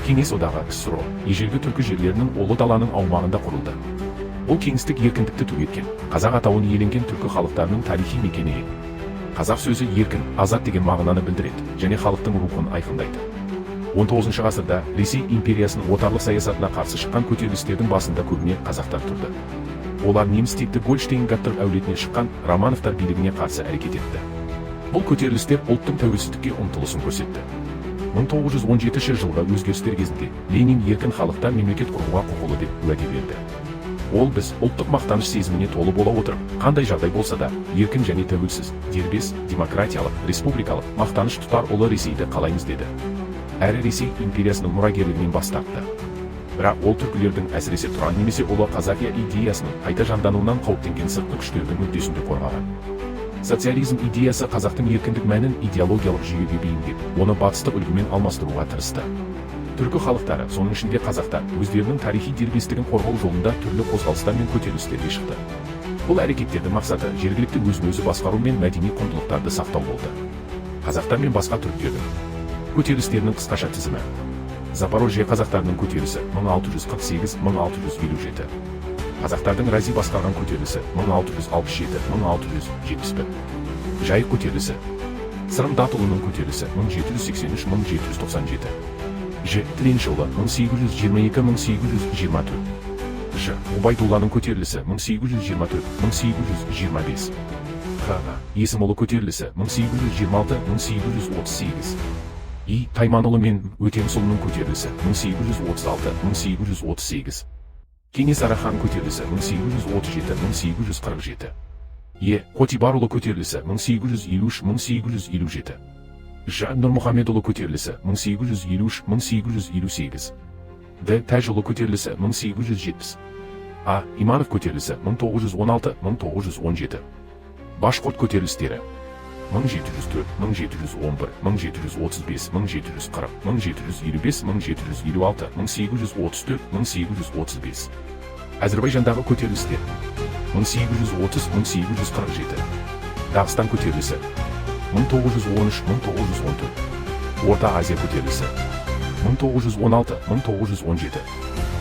Кеңес одағы КСРО ежелгі түркі жерлерінің Ұлы Даланың аумағында құрылды. Бұл кеңістік еркіндікті төгеткен, қазақ атауын иеленген түркі халықтарының тарихи мекені. Қазақ сөзі еркін, азат деген мағынаны білдіреді және халықтың рухын айқындайды. 19 ғасырда Ресей империясының отарлық саясатына қарсы шыққан көтерілістердің басында көбіне қазақтар тұрды. Олар неміс текті Гольштейн-Гаттер әулетіне шыққан Романовтар билігіне қарсы әрекет етті. Бұл көтерілістер ұлттың тәуелсіздікке ұмтылысын көрсетті. 1917 жылғы өзгерістер кезінде Ленин еркін халықтар мемлекет құруға құқылы деп уәде берді. Ол біз ұлттық мақтаныш сезіміне толы бола отырып, қандай жағдай болса да, еркін және тәуелсіз, дербес, демократиялық, республикалық мақтаныш тұтар ұлы Ресейді қалаймыз деді. Әрі Ресей империясының мұрагерлігінен бас тартты. Бірақ ол түркілердің әсіресе тұран немесе ұлы Қазақия идеясының қайта жандануынан қауіптенген сыртқы күштердің мүддесінде қорғаған. Социализм идеясы қазақтың еркіндік мәнін идеологиялық жүйеге бейімдеп, оны батыстық үлгімен алмастыруға тырысты. Түркі халықтары, соның ішінде қазақтар, өздерінің тарихи дербестігін қорғау жолында түрлі қозғалыстар мен көтерілістерге шықты. Бұл әрекеттердің мақсаты жергілікті өзін-өзі басқару мен мәдени құндылықтарды сақтау болды. Қазақтар мен басқа түрктердің көтерілістерінің қысқаша тізімі. Запорожье қазақтарының көтерілісі 1648-1657. Қазақтардың Рази басқарған көтерілісі 1667-1671. Жайық көтерілісі. Сырым Датұлының көтерілісі 1783-1797. Ж. Тіленшіұлы 1822-1824. Ж. Убайдулланың көтерілісі 1824-1825. Х. Есімұлы көтерілісі 1826-1838. И. Тайманұлы мен Өтемісұлының көтерілісі 1836-1838. Кенесары хан көтерілісі 1837-1847. Е. Қотибарұлы көтерілісі 1853-1857. Ж. Нұрмұхамедұлы көтерілісі 1853-1858. Д. Тәжұлы көтерілісі 1870. А. Иманов көтерілісі 1916-1917. Башқұрт көтерілістері 1704, 1711, 1735, 1740, 1755, 1756, 1834, 1835. Әзірбайжандағы көтерілістер 1830-1847. Дағыстан көтерілісі 1913-1914. Орта Азия көтерілісі 1916-1917.